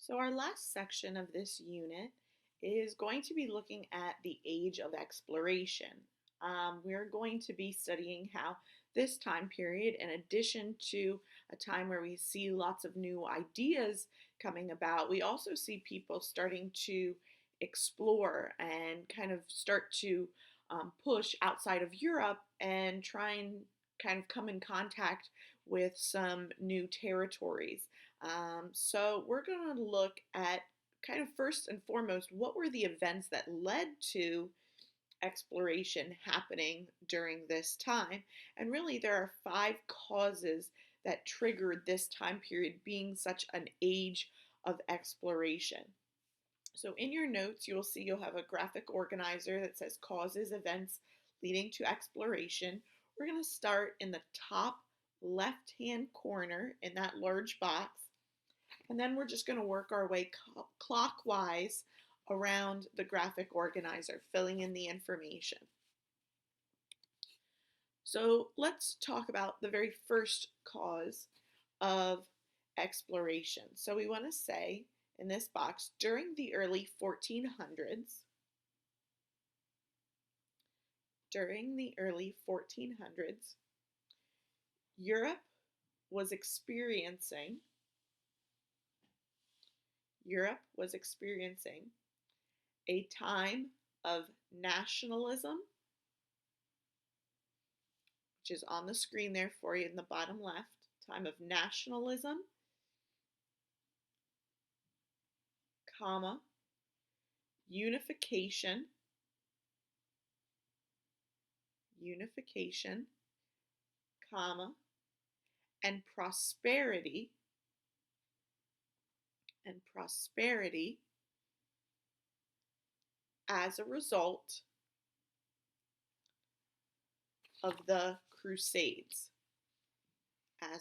So our last section of this unit is going to be looking at the age of exploration. We're going to be studying how this time period, in addition to a time where we see lots of new ideas coming about, we also see people starting to explore and kind of start to push outside of Europe and try and kind of come in contact with some new territories. So we're going to look at kind of first and foremost, what were the events that led to exploration happening during this time? And really, there are five causes that triggered this time period being such an age of exploration. So in your notes, you'll see you'll have a graphic organizer that says causes, events leading to exploration. We're going to start in the top left-hand corner in that large box, and then we're just going to work our way clockwise around the graphic organizer, filling in the information. So let's talk about the very first cause of exploration. So we want to say in this box, during the early 1400s, Europe was experiencing a time of nationalism, which is on the screen there for you in the bottom left, time of nationalism, comma, unification, comma, and prosperity, as a result of the Crusades. And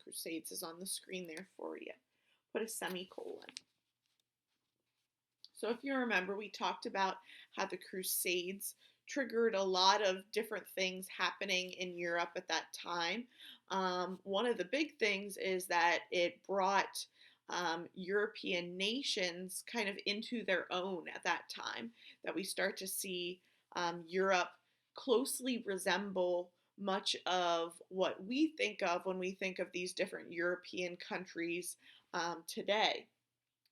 Crusades is on the screen there for you. Put a semicolon. So if you remember, we talked about how the Crusades triggered a lot of different things happening in Europe at that time. One of the big things is that it brought European nations kind of into their own at that time, that we start to see Europe closely resemble much of what we think of when we think of these different European countries today.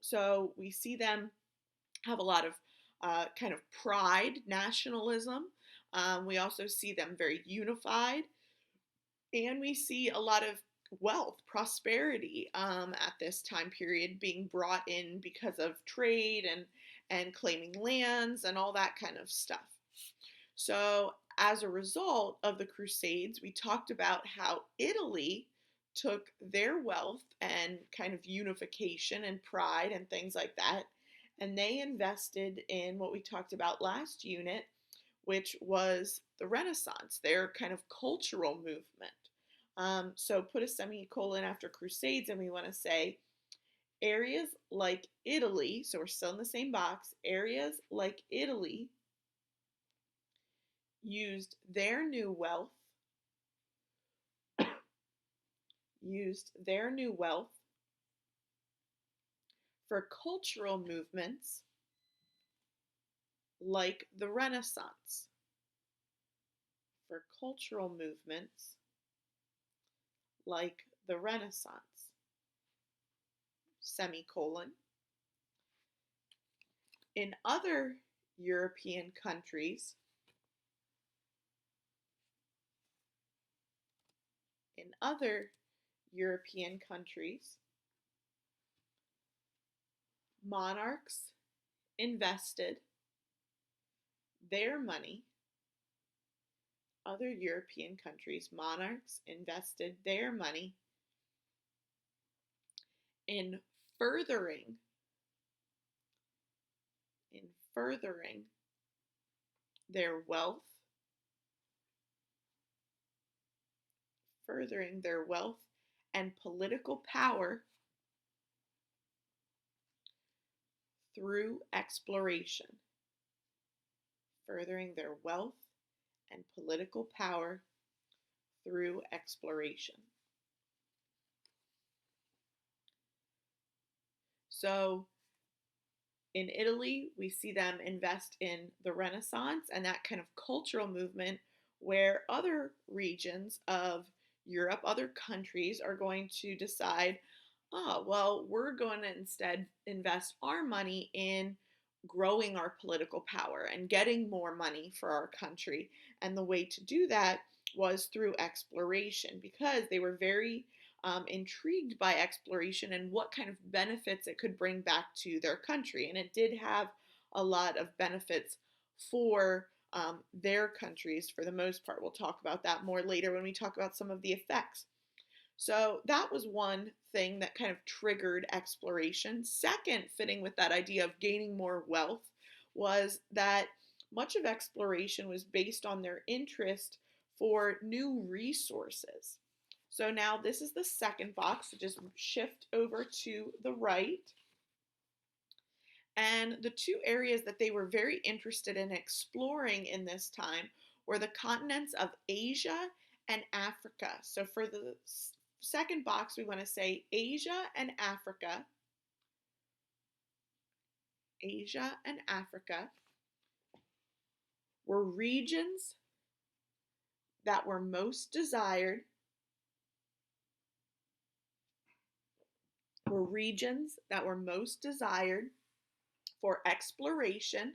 So we see them have a lot of kind of pride, nationalism. We also see them very unified, and we see a lot of wealth, prosperity at this time period being brought in because of trade and claiming lands and all that kind of stuff. So as a result of the Crusades, we talked about how Italy took their wealth and kind of unification and pride and things like that, and they invested in what we talked about last unit, which was the Renaissance, their kind of cultural movement. So put a semicolon after Crusades, and we want to say areas like Italy, so we're still in the same box, areas like Italy used their new wealth for cultural movements like the Renaissance. Semicolon. In other European countries, monarchs invested their money. Other European countries, monarchs invested their money in furthering their wealth, and political power through exploration. Furthering their wealth and political power through exploration. So in Italy, we see them invest in the Renaissance and that kind of cultural movement where other regions of Europe, other countries are going to decide, oh, well, we're going to instead invest our money in growing our political power and getting more money for our country. And the way to do that was through exploration because they were very intrigued by exploration and what kind of benefits it could bring back to their country. And it did have a lot of benefits for their countries for the most part. We'll talk about that more later when we talk about some of the effects. So that was one thing that kind of triggered exploration. Second, fitting with that idea of gaining more wealth, was that much of exploration was based on their interest for new resources. So now this is the second box, so just shift over to the right. And the two areas that they were very interested in exploring in this time were the continents of Asia and Africa. So for the second box, we want to say Asia and Africa. Asia and Africa were regions that were most desired for exploration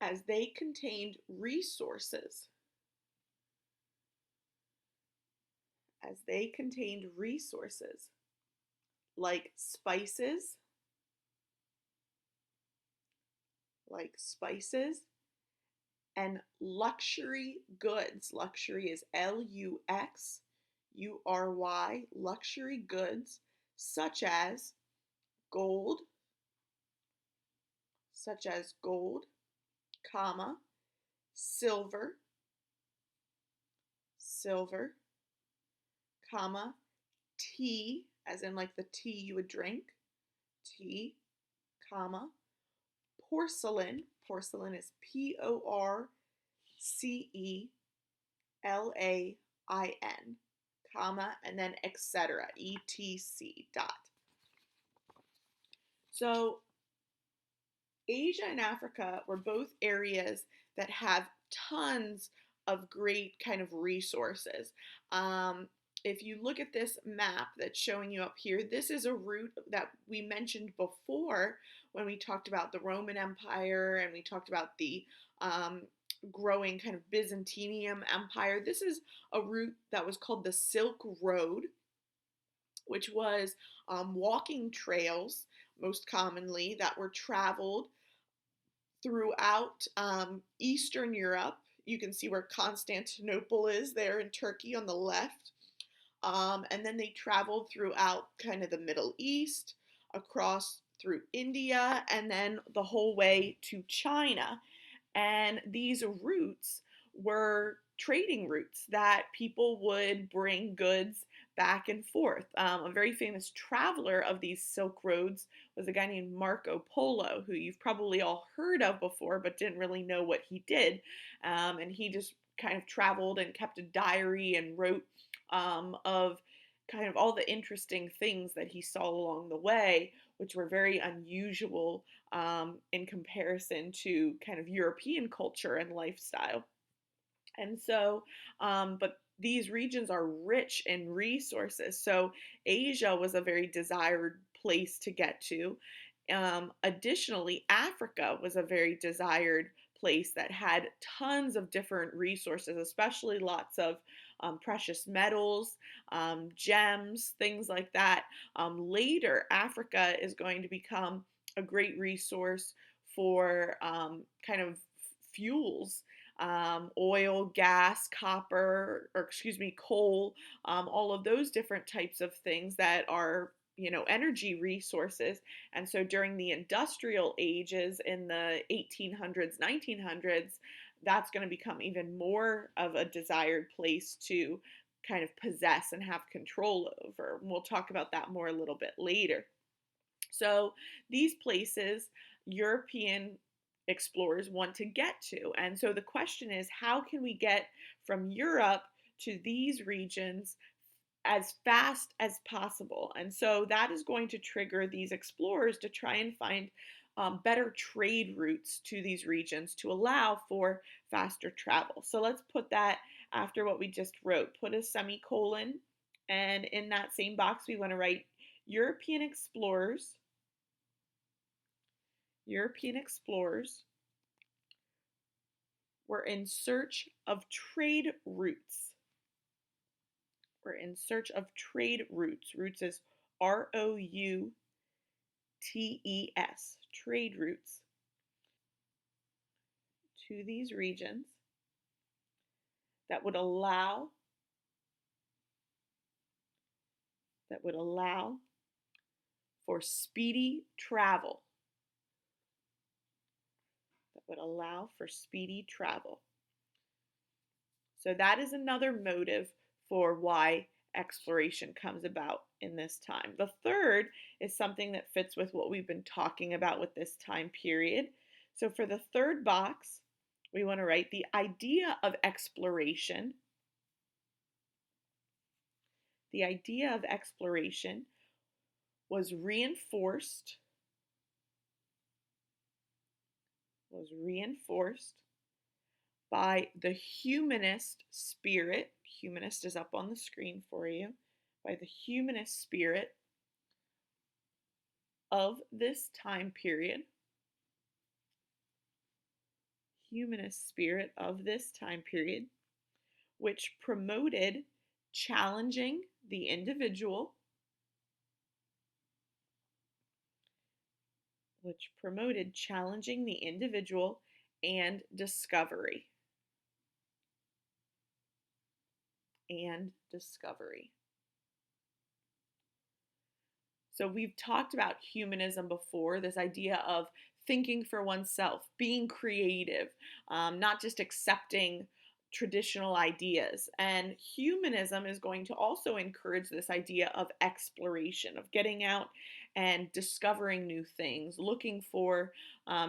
as they contained resources like spices and luxury goods. Luxury is Luxury, luxury goods such as gold, comma, silver, comma, tea, as in like the tea you would drink, tea, comma, porcelain. Porcelain is Porcelain, comma, and then etc. etc. dot. So Asia and Africa were both areas that have tons of great kind of resources. If you look at this map that's showing you up here, this is a route that we mentioned before when we talked about the Roman Empire and we talked about the growing kind of Byzantium Empire. This is a route that was called the Silk Road, which was walking trails, most commonly, that were traveled throughout Eastern Europe. You can see where Constantinople is there in Turkey on the left. And then they traveled throughout kind of the Middle East, across through India, and then the whole way to China. And these routes were trading routes that people would bring goods back and forth. A very famous traveler of these Silk Roads was a guy named Marco Polo, who you've probably all heard of before, but didn't really know what he did. And he just kind of traveled and kept a diary and wrote of kind of all the interesting things that he saw along the way, which were very unusual in comparison to kind of European culture and lifestyle. And so, but these regions are rich in resources. So Asia was a very desired place to get to. Additionally, Africa was a very desired place that had tons of different resources, especially lots of precious metals, gems, things like that. Later, Africa is going to become a great resource for kind of fuels, oil, gas, copper, or excuse me, coal, all of those different types of things that are, energy resources. And so during the industrial ages in the 1800s, 1900s, that's going to become even more of a desired place to kind of possess and have control over. We'll talk about that more a little bit later. So these places, European explorers want to get to. And so the question is, how can we get from Europe to these regions as fast as possible. And so that is going to trigger these explorers to try and find better trade routes to these regions to allow for faster travel. So let's put that after what we just wrote. Put a semicolon, and in that same box, we want to write European explorers. European explorers were in search of trade routes. We're in search of trade routes. Routes is ROUTES, trade routes to these regions that would allow for speedy travel. That would allow for speedy travel. So that is another motive for why exploration comes about in this time. The third is something that fits with what we've been talking about with this time period. So for the third box, we want to write the idea of exploration. The idea of exploration was reinforced by the humanist spirit. Humanist is up on the screen for you. By the humanist spirit of this time period. Humanist spirit of this time period, which promoted challenging the individual, and discovery. So we've talked about humanism before, this idea of thinking for oneself, being creative, not just accepting traditional ideas. And humanism is going to also encourage this idea of exploration, of getting out and discovering new things, looking for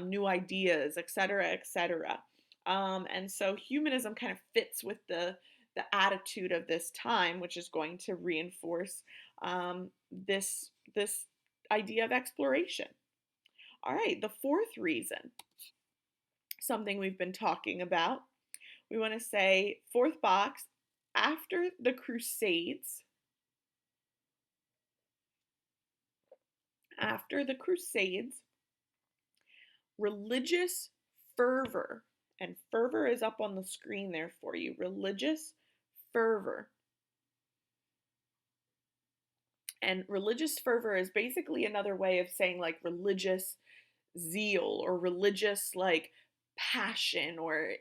new ideas, etc., etc. And so humanism kind of fits with the attitude of this time, which is going to reinforce this idea of exploration. All right, the fourth reason, something we've been talking about, we want to say, fourth box, after the Crusades, religious fervor, and fervor is up on the screen there for you, religious fervor. And religious fervor is basically another way of saying like religious zeal or religious like passion or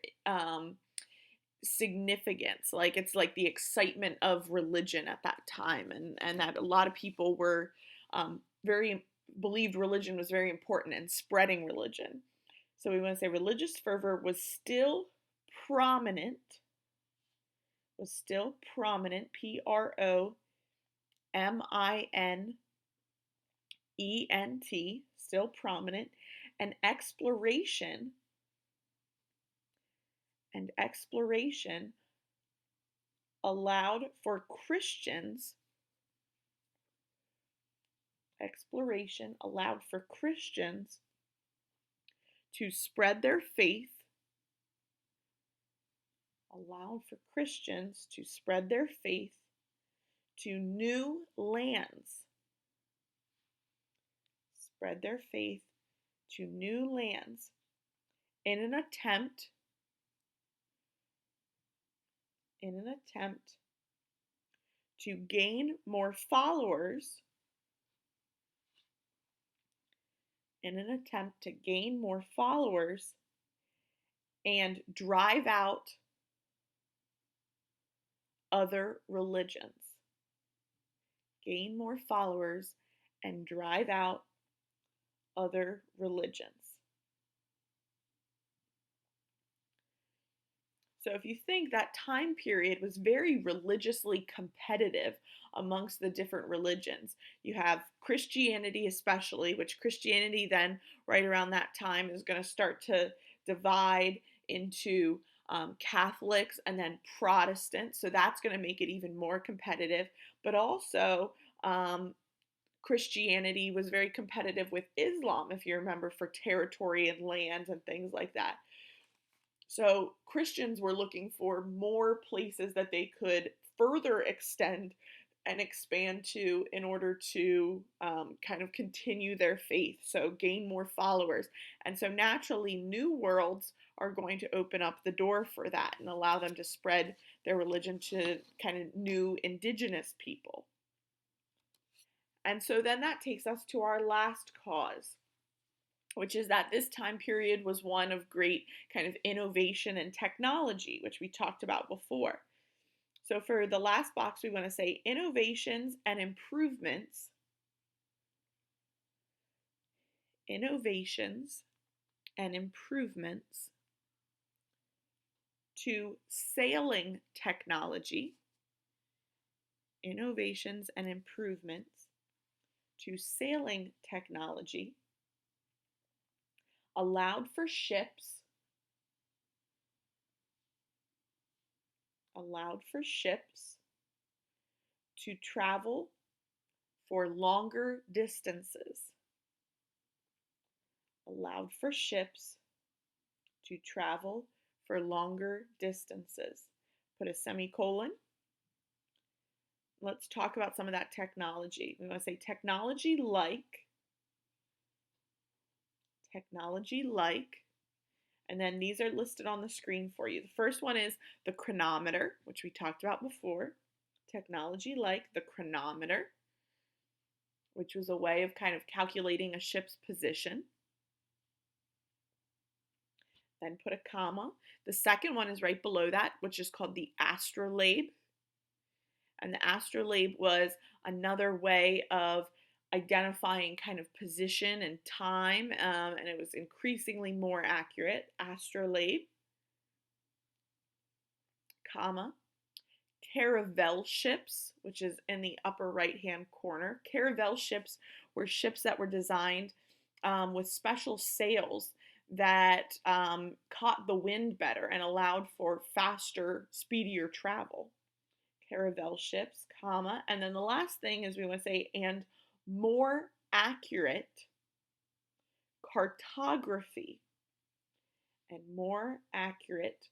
significance. Like it's like the excitement of religion at that time, and that a lot of people were very believed religion was very important and spreading religion. So we want to say religious fervor was still prominent, PROMINENT, still prominent, and exploration allowed for Christians to spread their faith, to new lands, in an attempt to gain more followers, and drive out other religions. So if you think that time period was very religiously competitive amongst the different religions, you have Christianity especially, which Christianity then right around that time is going to start to divide into Catholics, and then Protestants. So that's going to make it even more competitive. But also, um, Christianity was very competitive with Islam, if you remember, for territory and lands and things like that. So Christians were looking for more places that they could further extend and expand to in order to kind of continue their faith, so gain more followers. And so naturally, new worlds are going to open up the door for that and allow them to spread their religion to kind of new indigenous people. And so then that takes us to our last cause, which is that this time period was one of great kind of innovation and technology, which we talked about before. So for the last box, we want to say innovations and improvements to sailing technology, innovations and improvements to sailing technology allowed for ships to travel for longer distances. Allowed for ships to travel for longer distances. Put a semicolon. Let's talk about some of that technology. We want to say technology like, and then these are listed on the screen for you. The first one is the chronometer, which we talked about before. Technology like the chronometer, which was a way of kind of calculating a ship's position. Then put a comma. The second one is right below that, which is called the astrolabe. And the astrolabe was another way of identifying kind of position and time, and it was increasingly more accurate. Astrolabe, comma. Caravel ships, which is in the upper right-hand corner. Caravel ships were ships that were designed with special sails that caught the wind better and allowed for faster, speedier travel. Caravel ships, comma. And then the last thing is we want to say, and more accurate cartography. And more accurate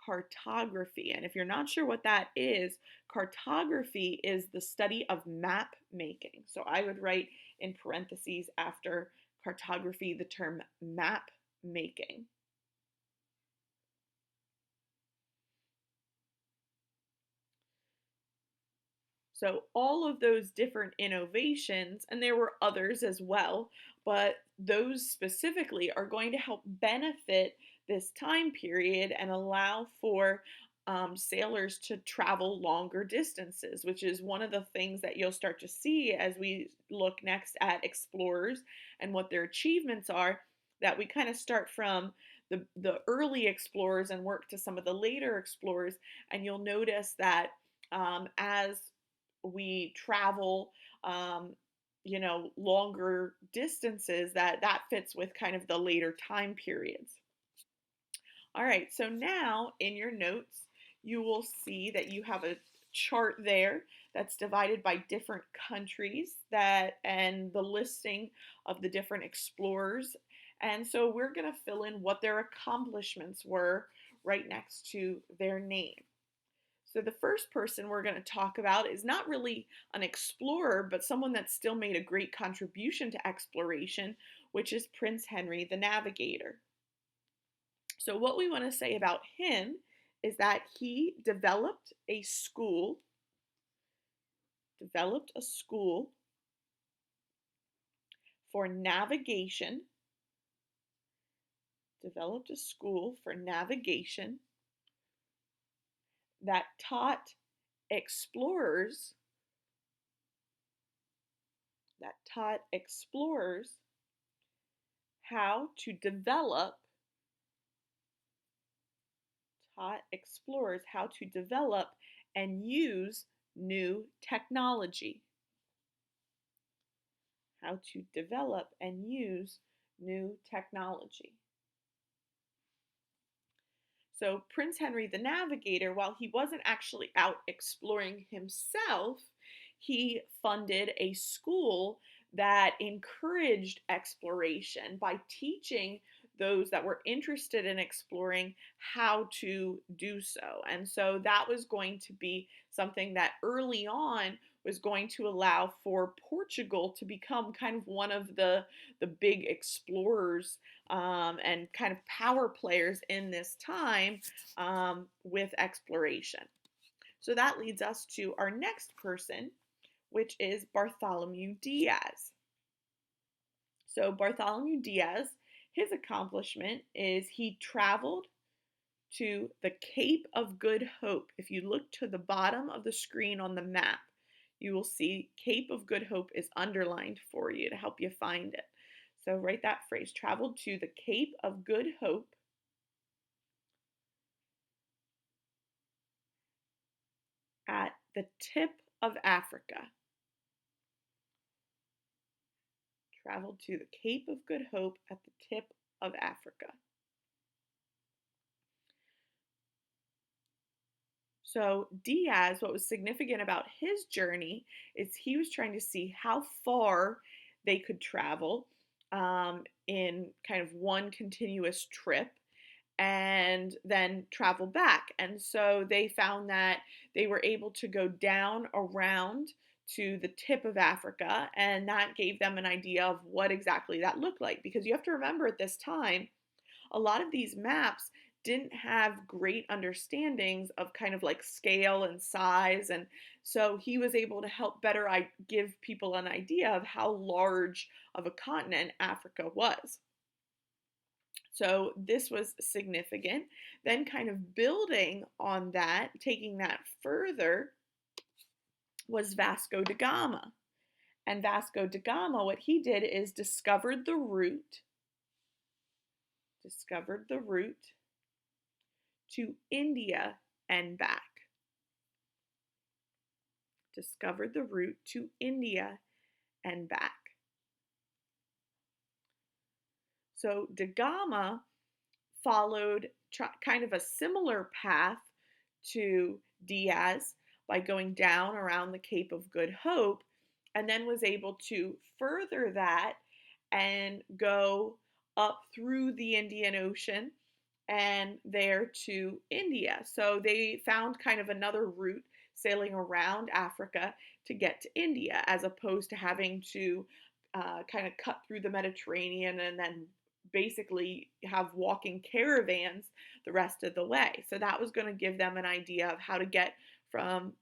cartography. And if you're not sure what that is, cartography is the study of map making. So I would write in parentheses after cartography the term map making. So all of those different innovations, and there were others as well, but those specifically are going to help benefit this time period and allow for sailors to travel longer distances, which is one of the things that you'll start to see as we look next at explorers and what their achievements are, that we kind of start from the early explorers and work to some of the later explorers, and you'll notice that as we travel longer distances, that fits with kind of the later time periods. All right, so now in your notes you will see that you have a chart there that's divided by different countries and the listing of the different explorers, and so we're going to fill in what their accomplishments were right next to their name. So the first person we're going to talk about is not really an explorer, but someone that still made a great contribution to exploration, which is Prince Henry the Navigator. So what we want to say about him is that he developed a school for navigation, that taught explorers how to develop and use new technology. So Prince Henry the Navigator, while he wasn't actually out exploring himself, he funded a school that encouraged exploration by teaching those that were interested in exploring how to do so. And so that was going to be something that early on was going to allow for Portugal to become kind of one of the big explorers and kind of power players in this time with exploration. So that leads us to our next person, which is Bartholomew Diaz. So Bartholomew Diaz, his accomplishment is he traveled to the Cape of Good Hope. If you look to the bottom of the screen on the map, you will see Cape of Good Hope is underlined for you to help you find it. So write that phrase, traveled to the Cape of Good Hope at the tip of Africa. Traveled to the Cape of Good Hope at the tip of Africa. So Diaz, what was significant about his journey is he was trying to see how far they could travel in kind of one continuous trip and then travel back. And so they found that they were able to go down around to the tip of Africa, and that gave them an idea of what exactly that looked like. Because you have to remember at this time, a lot of these maps didn't have great understandings of kind of like scale and size. And so he was able to help better give people an idea of how large of a continent Africa was. So this was significant. Then, kind of building on that, taking that further, was Vasco da Gama. And Vasco da Gama, what he did is discovered the route to India and back. Discovered the route to India and back. So da Gama followed kind of a similar path to Diaz by going down around the Cape of Good Hope, and then was able to further that and go up through the Indian Ocean and there to India. So they found kind of another route sailing around Africa to get to India, as opposed to having to kind of cut through the Mediterranean and then basically have walking caravans the rest of the way. So that was going to give them an idea of how to get from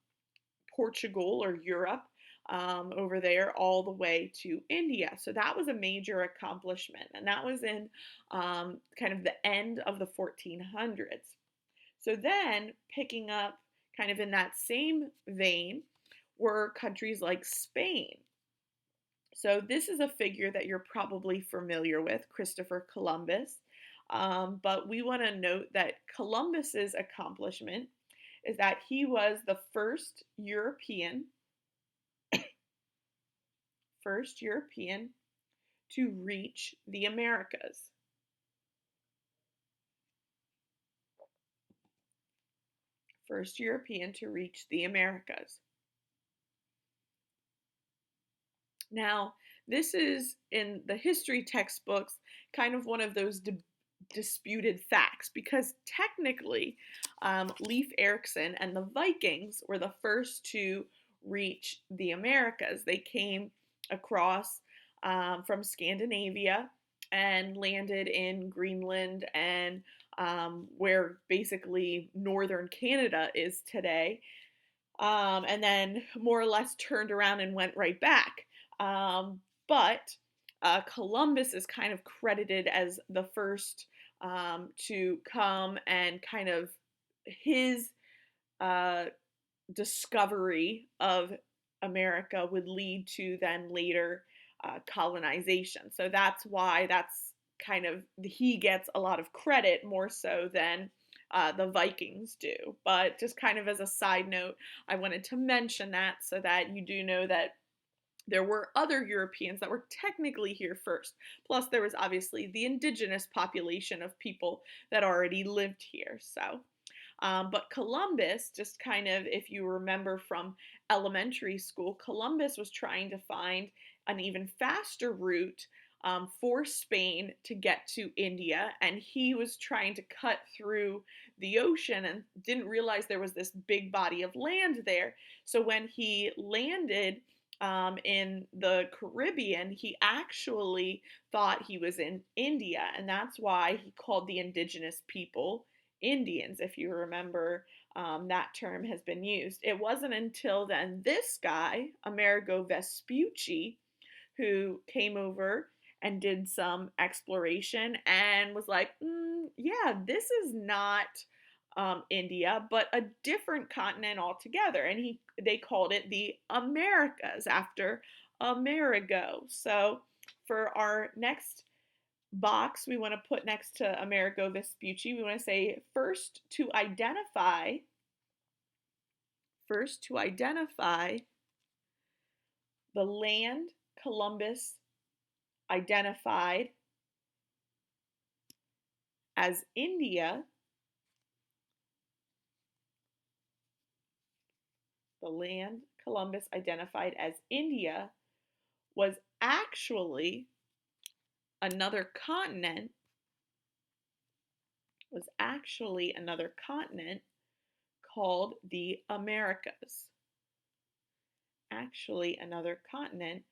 Portugal or Europe over there all the way to India. So that was a major accomplishment, and that was in kind of the end of the 1400s. So then, picking up kind of in that same vein, were countries like Spain. So this is a figure that you're probably familiar with, Christopher Columbus. But we want to note that Columbus's accomplishment is that he was the first European to reach the Americas. First European to reach the Americas. Now, this is in the history textbooks kind of one of those disputed facts, because technically Leif Erikson and the Vikings were the first to reach the Americas. They came across from Scandinavia and landed in Greenland and where basically northern Canada is today, and then more or less turned around and went right back. But Columbus is kind of credited as the first to come, and kind of his discovery of America would lead to then later colonization. So that's why kind of he gets a lot of credit more so than the Vikings do. But just kind of as a side note, I wanted to mention that so that you do know that There were other Europeans that were technically here first. Plus, there was obviously the indigenous population of people that already lived here. But Columbus, just kind of, if you remember from elementary school, Columbus was trying to find an even faster route for Spain to get to India. And he was trying to cut through the ocean and didn't realize there was this big body of land there. So when he landed in the Caribbean, he actually thought he was in India. And that's why he called the indigenous people Indians, if you remember, that term has been used. It wasn't until then this guy, Amerigo Vespucci, who came over and did some exploration and was like, yeah, this is not India, but a different continent altogether. And they called it the Americas after Amerigo. So for our next box we want to put next to Amerigo Vespucci, we want to say first to identify the land Columbus identified as India, the land Columbus identified as India was actually another continent, called the Americas. Actually, another continent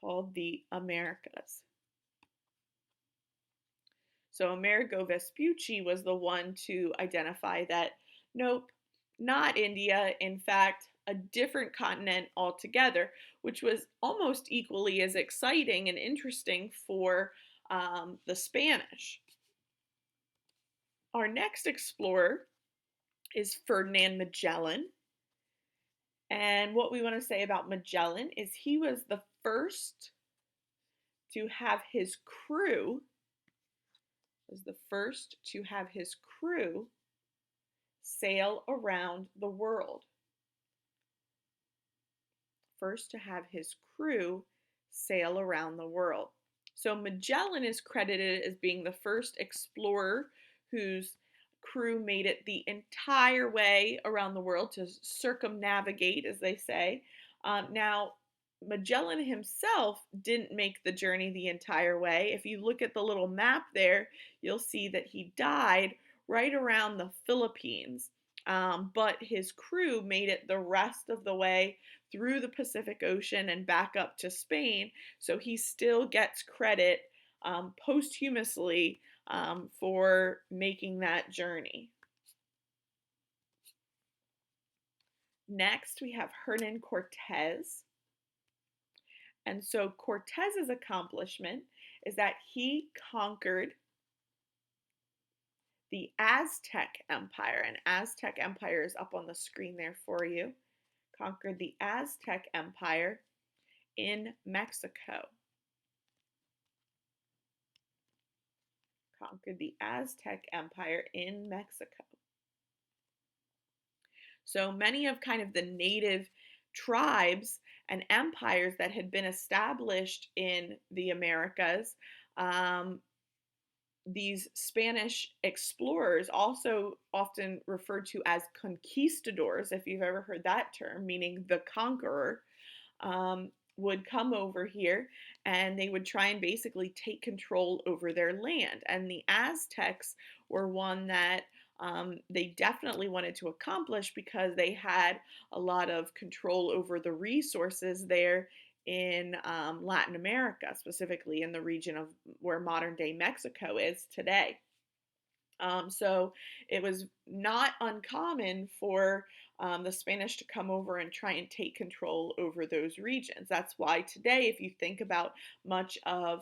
called the Americas. So Amerigo Vespucci was the one to identify that, nope, not India, in fact, a different continent altogether, which was almost equally as exciting and interesting for the Spanish. Our next explorer is Ferdinand Magellan. And what we want to say about Magellan is he was the first to have his crew sail around the world. First to have his crew sail around the world. So Magellan is credited as being the first explorer whose crew made it the entire way around the world, to circumnavigate, as they say. Now, Magellan himself didn't make the journey the entire way. If you look at the little map there, you'll see that he died right around the Philippines. But his crew made it the rest of the way through the Pacific Ocean and back up to Spain. So he still gets credit posthumously for making that journey. Next, we have Hernan Cortez. And so Cortez's accomplishment is that he conquered the Aztec Empire. And Aztec Empire is up on the screen there for you. Conquered the Aztec Empire in Mexico. Conquered the Aztec Empire in Mexico. So many of kind of the native tribes and empires that had been established in the Americas, these Spanish explorers, also often referred to as conquistadors, if you've ever heard that term, meaning the conqueror, would come over here and they would try and basically take control over their land. And the Aztecs were one that they definitely wanted to accomplish because they had a lot of control over the resources there in Latin America, specifically in the region of where modern day Mexico is today. So it was not uncommon for the Spanish to come over and try and take control over those regions. That's why today, if you think about much of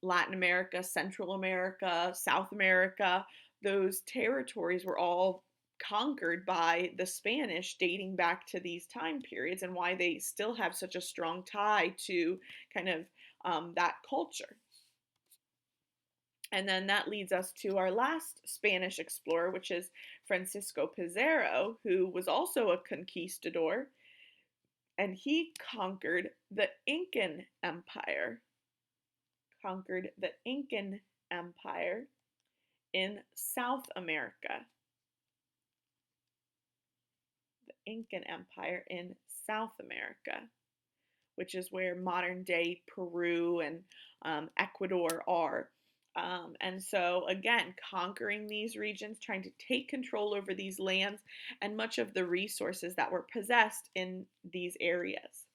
Latin America, Central America, South America, those territories were all conquered by the Spanish dating back to these time periods, and why they still have such a strong tie to kind of that culture. And then that leads us to our last Spanish explorer, which is Francisco Pizarro, who was also a conquistador. and he conquered the Incan Empire. Conquered the Incan Empire in South America. The Incan Empire in South America, which is where modern day Peru and Ecuador are. And so, again, conquering these regions, trying to take control over these lands and much of the resources that were possessed in these areas.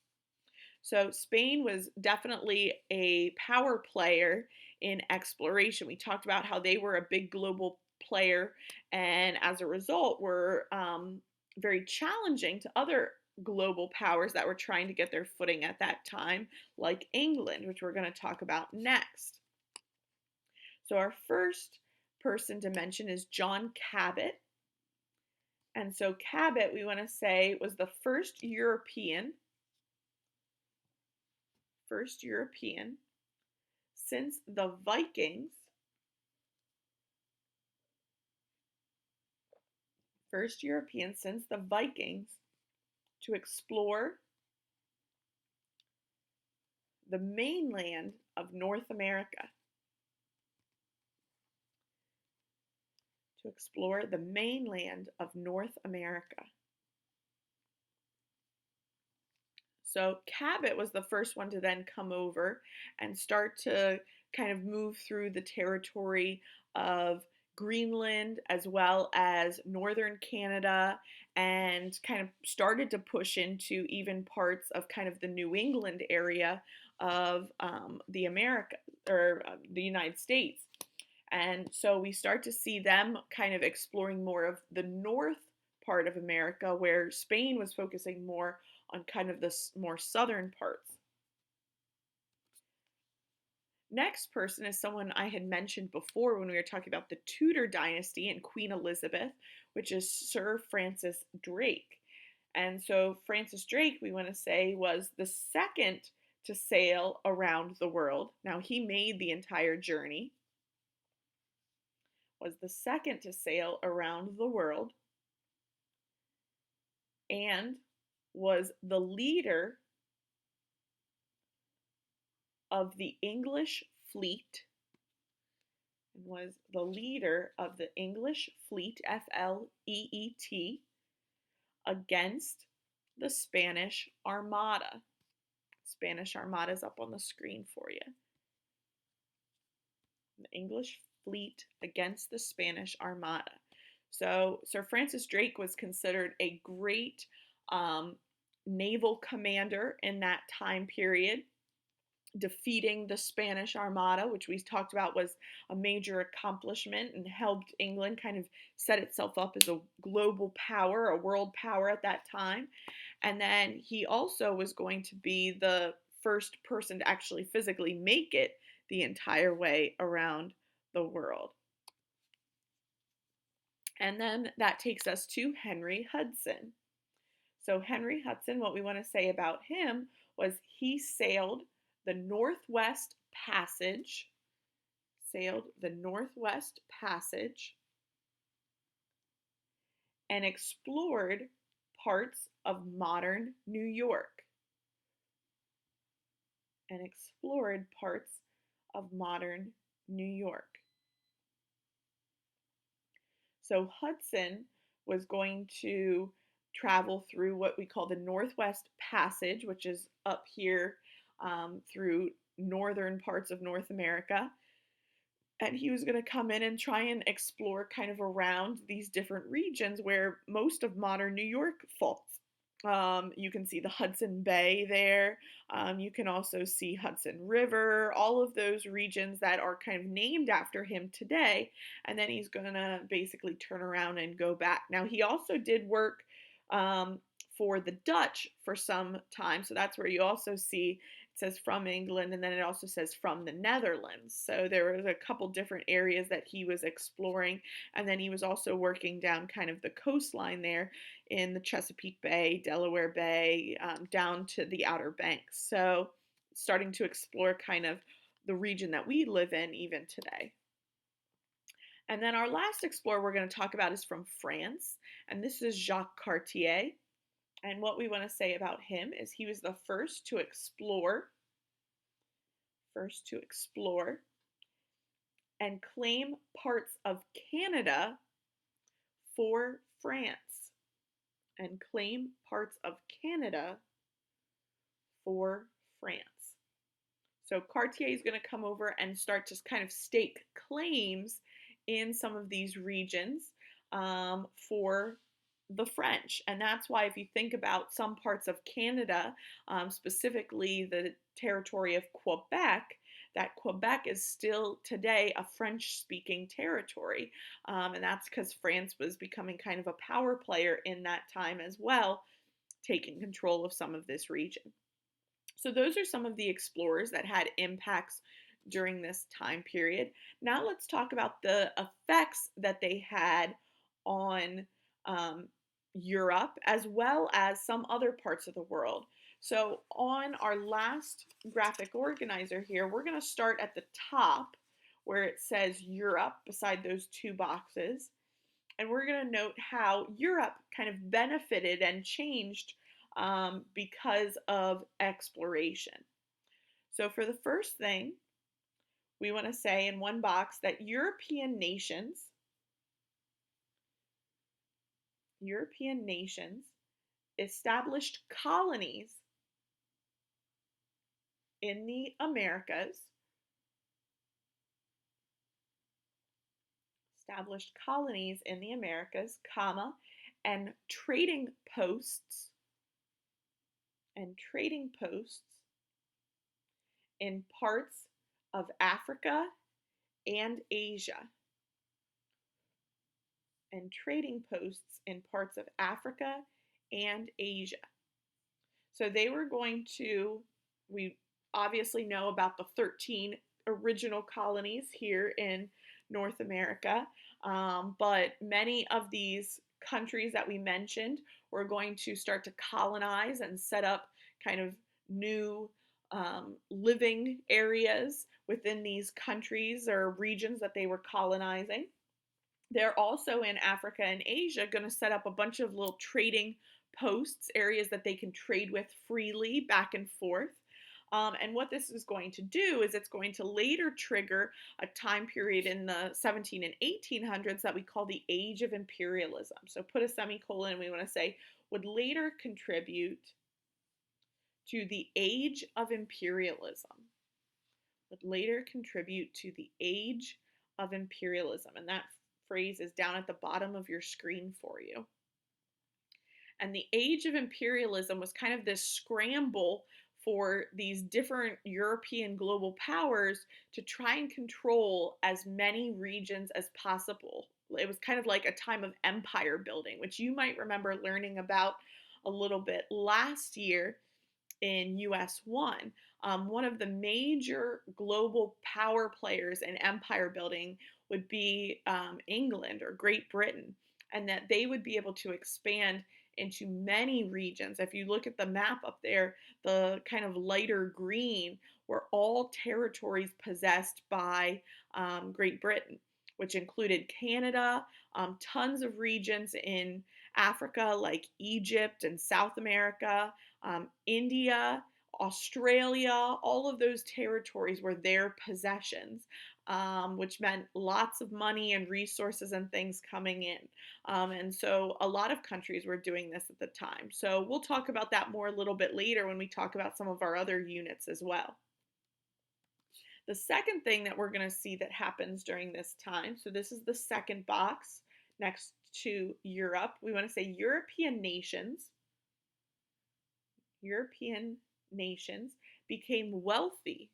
So, Spain was definitely a power player in exploration. We talked about how they were a big global player, and as a result, were very challenging to other global powers that were trying to get their footing at that time, like England, which we're going to talk about next. So, our first person to mention is John Cabot. And so, Cabot, we want to say, was the first European since the Vikings, first European since the Vikings to explore the mainland of North America. To explore the mainland of North America. So Cabot was the first one to then come over and start to kind of move through the territory of Greenland as well as northern Canada, and kind of started to push into even parts of kind of the New England area of the America or the United States. And so we start to see them kind of exploring more of the north part of America, where Spain was focusing more on kind of the more southern parts. Next person is someone I had mentioned before when we were talking about the Tudor dynasty and Queen Elizabeth, which is Sir Francis Drake. And so Francis Drake, we want to say, was the second to sail around the world. Now, he made the entire journey, was the second to sail around the world, and was the leader of the English fleet, and was the leader of the English fleet, F-L-E-E-T, against the Spanish Armada. Spanish Armada is up on the screen for you. The English fleet against the Spanish Armada. So Sir Francis Drake was considered a great naval commander in that time period, defeating the Spanish Armada, which we talked about was a major accomplishment and helped England kind of set itself up as a global power, a world power at that time. And then he also was going to be the first person to actually physically make it the entire way around the world. And then that takes us to Henry Hudson. So Henry Hudson, what we want to say about him was he sailed the Northwest Passage, and explored parts of modern New York. So Hudson was going to travel through what we call the Northwest Passage, which is up here through northern parts of North America. And he was going to come in and try and explore kind of around these different regions where most of modern New York falls. You can see the Hudson Bay there. You can also see Hudson River, all of those regions that are kind of named after him today. And then he's going to basically turn around and go back. Now, he also did work for the Dutch for some time. So that's where you also see it says from England, and then it also says from the Netherlands. So there was a couple different areas that he was exploring. And then he was also working down kind of the coastline there in the Chesapeake Bay, Delaware Bay, down to the Outer Banks. So starting to explore kind of the region that we live in even today. And then our last explorer we're going to talk about is from France, and this is Jacques Cartier. And what we want to say about him is he was the first to explore and claim parts of Canada for France. And claim parts of Canada for France. So Cartier is going to come over and start to kind of stake claims in some of these regions for the French. And that's why, if you think about some parts of Canada, specifically the territory of Quebec, that Quebec is still today a French speaking territory. And that's because France was becoming kind of a power player in that time as well, taking control of some of this region. So those are some of the explorers that had impacts during this time period. Now let's talk about the effects that they had on um, Europe as well as some other parts of the world. So on our last graphic organizer here, we're going to start at the top where it says Europe beside those two boxes. And we're going to note how Europe kind of benefited and changed because of exploration. So for the first thing, we want to say in one box that European nations established colonies in the Americas, comma, and trading posts in parts of Africa and Asia. So they were going to, we obviously know about the 13 original colonies here in North America, but many of these countries that we mentioned were going to start to colonize and set up kind of new living areas within these countries or regions that they were colonizing. They're also in Africa and Asia going to set up a bunch of little trading posts, areas that they can trade with freely back and forth. And what this is going to do is it's going to later trigger a time period in the 17 and 1800s that we call the Age of Imperialism. So put a semicolon, and we want to say would later contribute to the Age of Imperialism. And that phrase is down at the bottom of your screen for you. And the Age of Imperialism was kind of this scramble for these different European global powers to try and control as many regions as possible. It was kind of like a time of empire building, which you might remember learning about a little bit last year in US 1. One of the major global power players in empire building would be England or Great Britain, and that they would be able to expand into many regions. If you look at the map up there, the kind of lighter green were all territories possessed by Great Britain, which included Canada, tons of regions in Africa like Egypt and South America, India, Australia, all of those territories were their possessions, which meant lots of money and resources and things coming in. And so a lot of countries were doing this at the time. So we'll talk about that more a little bit later when we talk about some of our other units as well. The second thing that we're going to see that happens during this time, so this is the second box next to Europe. We want to say European nations became wealthy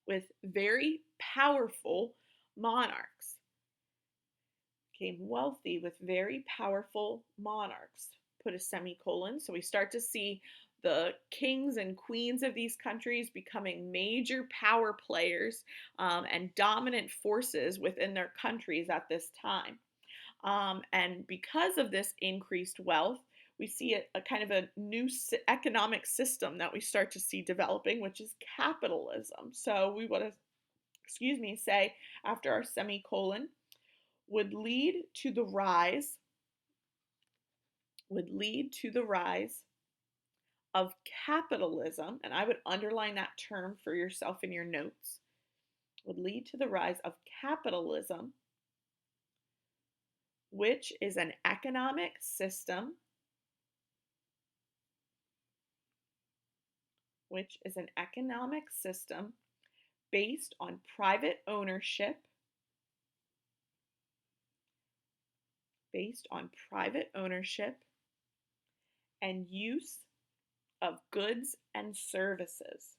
with very powerful monarchs. Put a semicolon. So we start to see the kings and queens of these countries becoming major power players and dominant forces within their countries at this time. And because of this increased wealth, we see a kind of a new economic system that we start to see developing, which is capitalism. So we want to, say after our semicolon, would lead to the rise would lead to the rise of capitalism, and I would underline that term for yourself in your notes, would lead to the rise of capitalism, which is an economic system, based on private ownership and use of goods and services.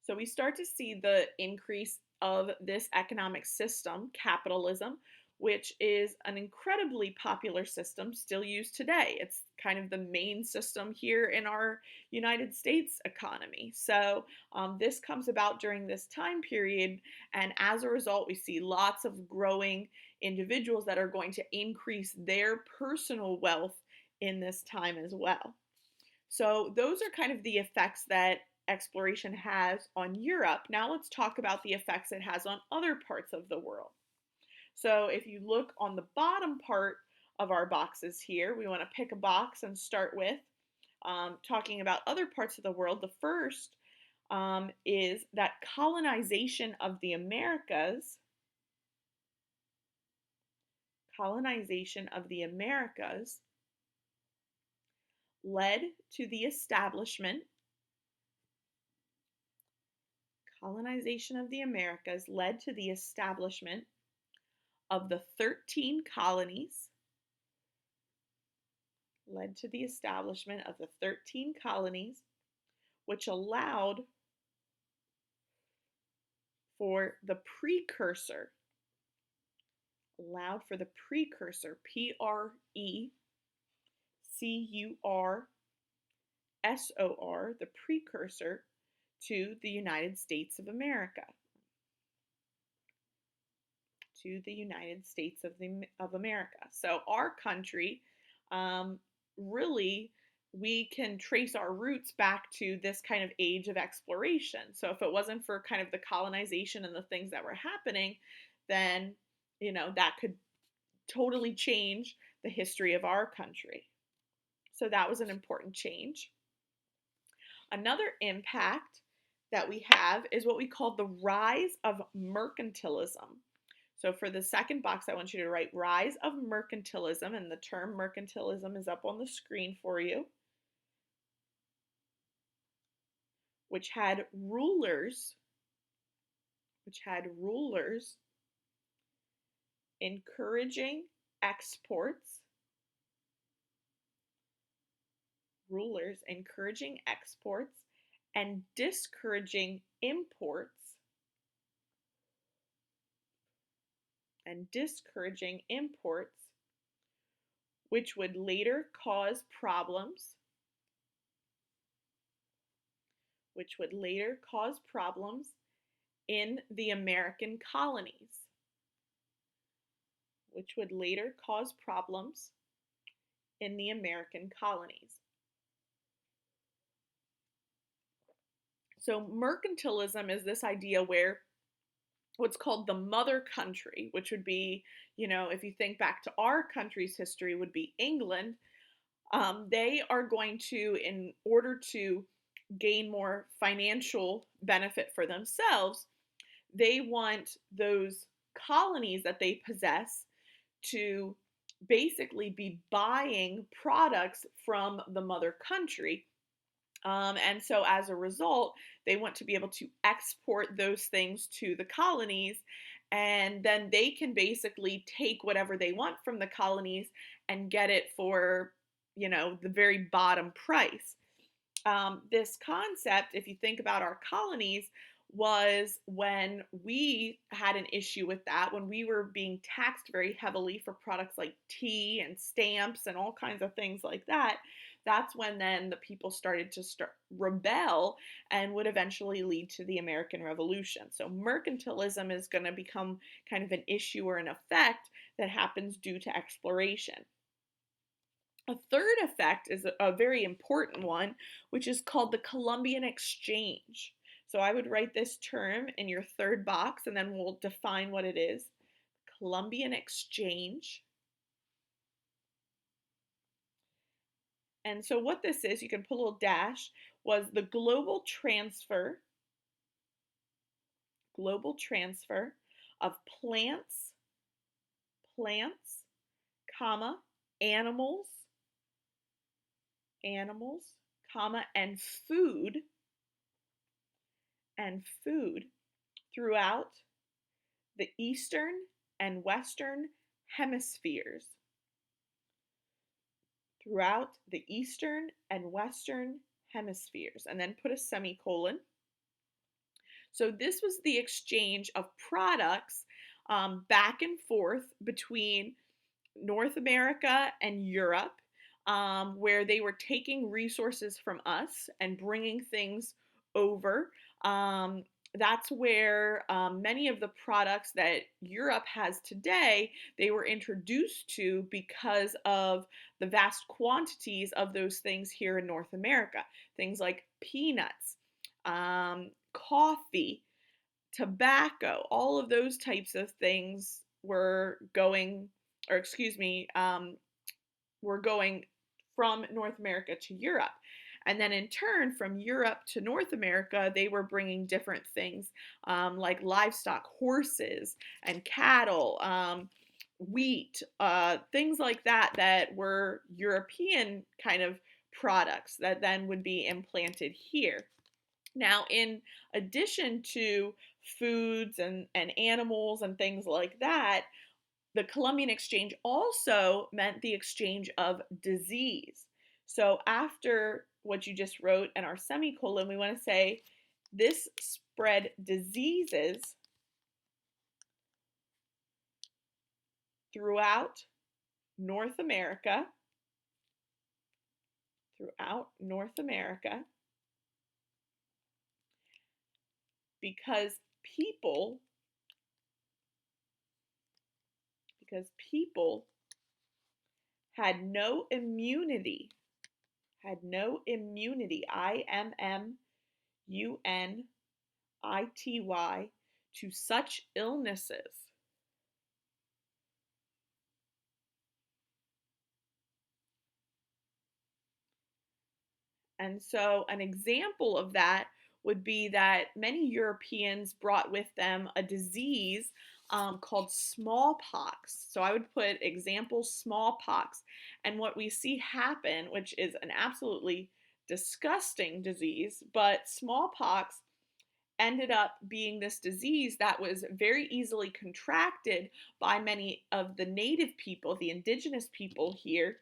So we start to see the increase of this economic system, capitalism, which is an incredibly popular system still used today. It's kind of the main system here in our United States economy. So this comes about during this time period, and as a result, we see lots of growing individuals that are going to increase their personal wealth in this time as well. So those are kind of the effects that exploration has on Europe. Now let's talk about the effects it has on other parts of the world. So if you look on the bottom part of our boxes here, we want to pick a box and start with talking about other parts of the world. The first is that colonization of the Americas led to the establishment of the 13 colonies, which allowed for the precursor, PRECURSOR, the precursor to the United States of America. So our country, really, we can trace our roots back to this kind of age of exploration. So if it wasn't for kind of the colonization and the things that were happening, then, that could totally change the history of our country. So that was an important change. Another impact that we have is what we call the rise of mercantilism. So for the second box, I want you to write rise of mercantilism, and the term mercantilism is up on the screen for you, which had rulers encouraging exports and discouraging imports, which would later cause problems in the American colonies. So mercantilism is this idea where what's called the mother country, which would be, if you think back to our country's history, would be England. They are going to, in order to gain more financial benefit for themselves, they want those colonies that they possess to basically be buying products from the mother country. And so as a result, they want to be able to export those things to the colonies, and then they can basically take whatever they want from the colonies and get it for, the very bottom price. This concept, if you think about our colonies, was when we had an issue with that, when we were being taxed very heavily for products like tea and stamps and all kinds of things like that. That's when then the people started to rebel and would eventually lead to the American Revolution. So mercantilism is going to become kind of an issue or an effect that happens due to exploration. A third effect is a very important one, which is called the Columbian Exchange. So I would write this term in your third box and then we'll define what it is. Columbian Exchange. And so what this is, you can put a little dash, was the global transfer of plants, comma, animals, comma, and food throughout the eastern and western hemispheres. Throughout the eastern and western hemispheres, and then put a semicolon. So this was the exchange of products back and forth between North America and Europe, where they were taking resources from us and bringing things over. That's where many of the products that Europe has today, they were introduced to because of the vast quantities of those things here in North America. Things like peanuts, coffee, tobacco, all of those types of things were going, or excuse me, were going from North America to Europe. And then in turn, from Europe to North America, they were bringing different things like livestock, horses and cattle, wheat, things like that, that were European kind of products that then would be implanted here. Now, in addition to foods and animals and things like that, the Columbian Exchange also meant the exchange of disease. So after what you just wrote and our semicolon, we want to say this spread diseases throughout North America, because people had no immunity, IMMUNITY, to such illnesses. And so an example of that would be that many Europeans brought with them a disease called smallpox. So I would put example smallpox. And what we see happen, which is an absolutely disgusting disease, but smallpox ended up being this disease that was very easily contracted by many of the native people, the indigenous people here.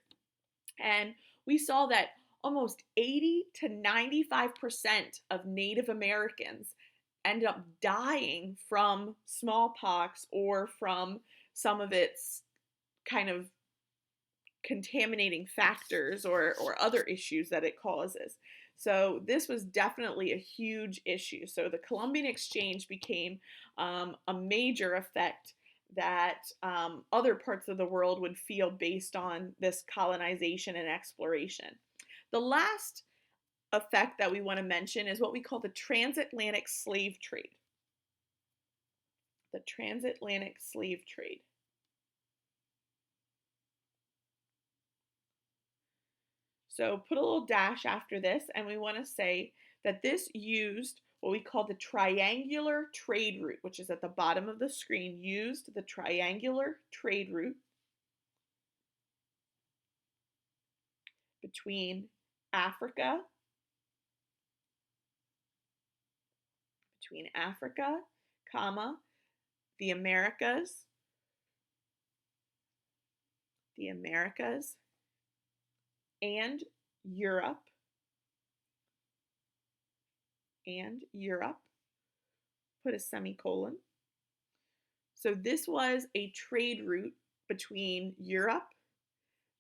And we saw that almost 80 to 95% of Native Americans ended up dying from smallpox or from some of its kind of contaminating factors or other issues that it causes. So this was definitely a huge issue. So the Columbian Exchange became a major effect that other parts of the world would feel based on this colonization and exploration. The last effect that we want to mention is what we call the transatlantic slave trade. The transatlantic slave trade. So put a little dash after this, and we want to say that this used what we call the triangular trade route, which is at the bottom of the screen, used the triangular trade route between Africa, comma, the Americas, and Europe, put a semicolon. So this was a trade route between Europe,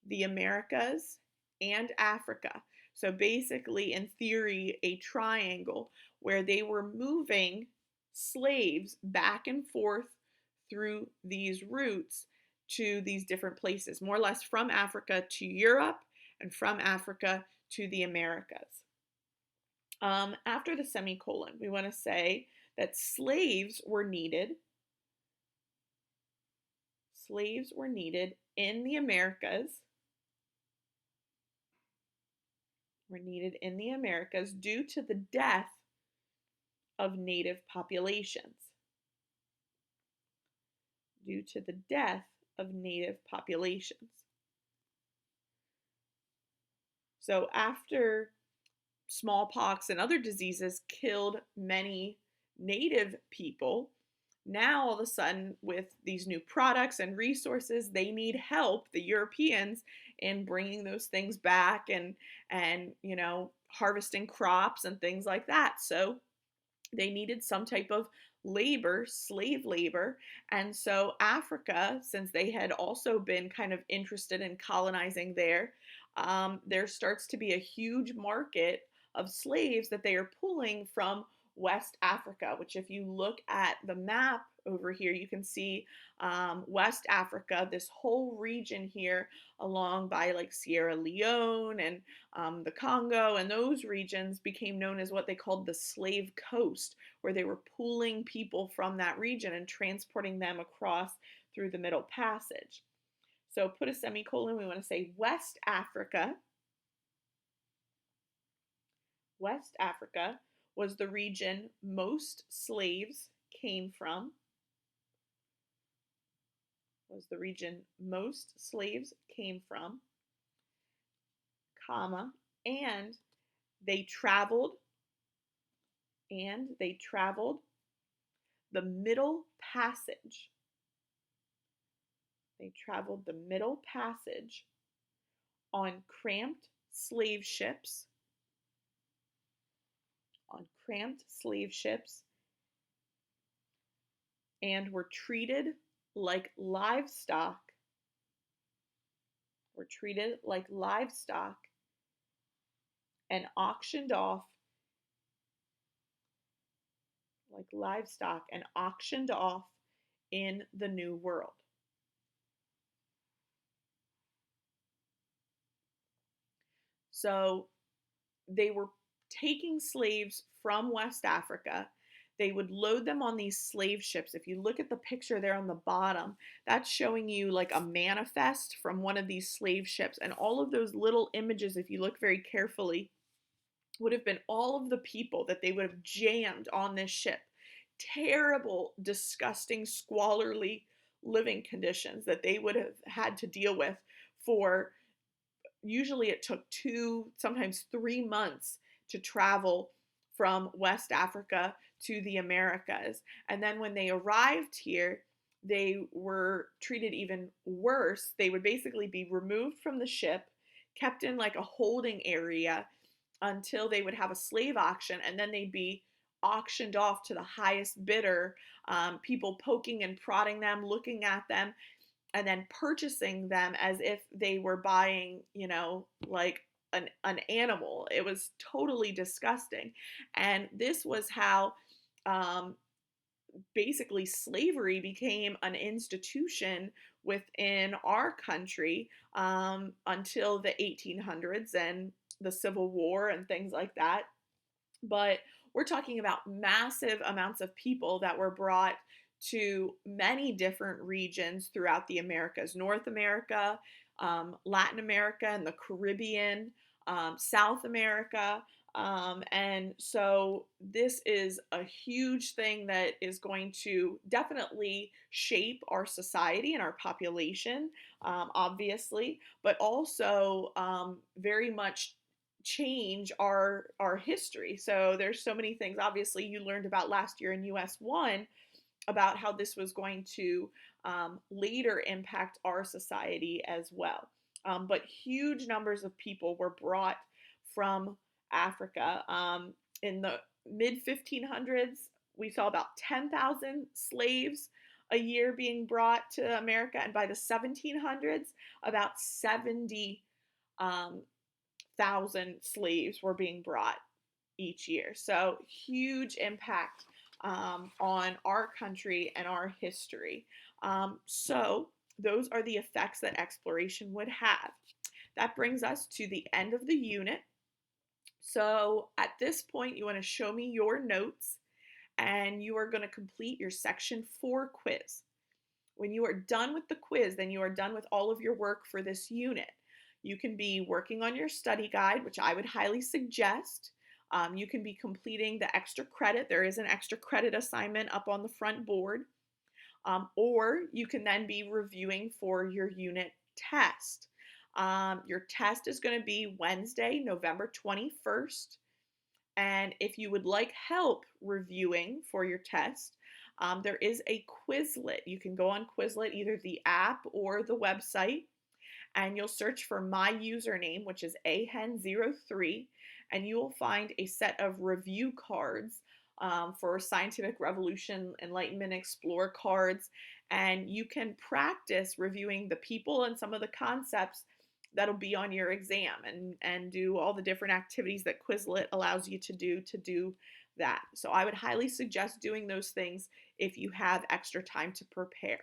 the Americas, and Africa. So basically, in theory, a triangle where they were moving slaves back and forth through these routes to these different places, more or less from Africa to Europe and from Africa to the Americas. After the semicolon, we want to say that slaves were needed. Slaves were needed in the Americas. Were needed in the Americas due to the death of native populations. Due to the death of native populations. So after smallpox and other diseases killed many native people, now all of a sudden with these new products and resources, they need help, the Europeans, in bringing those things back and harvesting crops and things like that. So they needed some type of labor, slave labor. And so Africa, since they had also been kind of interested in colonizing there starts to be a huge market of slaves that they are pulling from West Africa, which if you look at the map over here, you can see West Africa, this whole region here along by like Sierra Leone and the Congo, and those regions became known as what they called the Slave Coast, where they were pulling people from that region and transporting them across through the Middle Passage. So put a semicolon, we want to say West Africa. West Africa was the region most slaves came from. Was the region most slaves came from, comma, and they traveled the Middle Passage. They traveled the Middle Passage on cramped slave ships, and were treated like livestock, and auctioned off in the New World. So they were taking slaves from West Africa. They would load them on these slave ships. If you look at the picture there on the bottom, that's showing you like a manifest from one of these slave ships. And all of those little images, if you look very carefully, would have been all of the people that they would have jammed on this ship. Terrible, disgusting, squalorly living conditions that they would have had to deal with for, usually it took 2, sometimes 3 months to travel from West Africa to the Americas. And then when they arrived here, they were treated even worse. They would basically be removed from the ship, kept in like a holding area until they would have a slave auction, and then they'd be auctioned off to the highest bidder, people poking and prodding them, looking at them, and then purchasing them as if they were buying, like an animal. It was totally disgusting. And this was how basically slavery became an institution within our country until the 1800s and the Civil War and things like that. But we're talking about massive amounts of people that were brought to many different regions throughout the Americas: North America, Latin America, and the Caribbean, South America. And so this is a huge thing that is going to definitely shape our society and our population, obviously, but also very much change our history. So there's so many things. Obviously, you learned about last year in US 1 about how this was going to later impact our society as well. But huge numbers of people were brought from Africa. In the mid 1500s, we saw about 10,000 slaves a year being brought to America, and by the 1700s, about 70,000 slaves were being brought each year. So huge impact on our country and our history. So those are the effects that exploration would have. That brings us to the end of the unit. So at this point, you want to show me your notes and you are going to complete your section 4 quiz. When you are done with the quiz, then you are done with all of your work for this unit. You can be working on your study guide, which I would highly suggest. You can be completing the extra credit. There is an extra credit assignment up on the front board. Or you can then be reviewing for your unit test. Your test is going to be Wednesday, November 21st. And if you would like help reviewing for your test, there is a Quizlet. You can go on Quizlet, either the app or the website, and you'll search for my username, which is ahen03, and you will find a set of review cards for Scientific Revolution, Enlightenment Explorer cards, and you can practice reviewing the people and some of the concepts that'll be on your exam, and do all the different activities that Quizlet allows you to do that. So I would highly suggest doing those things if you have extra time to prepare.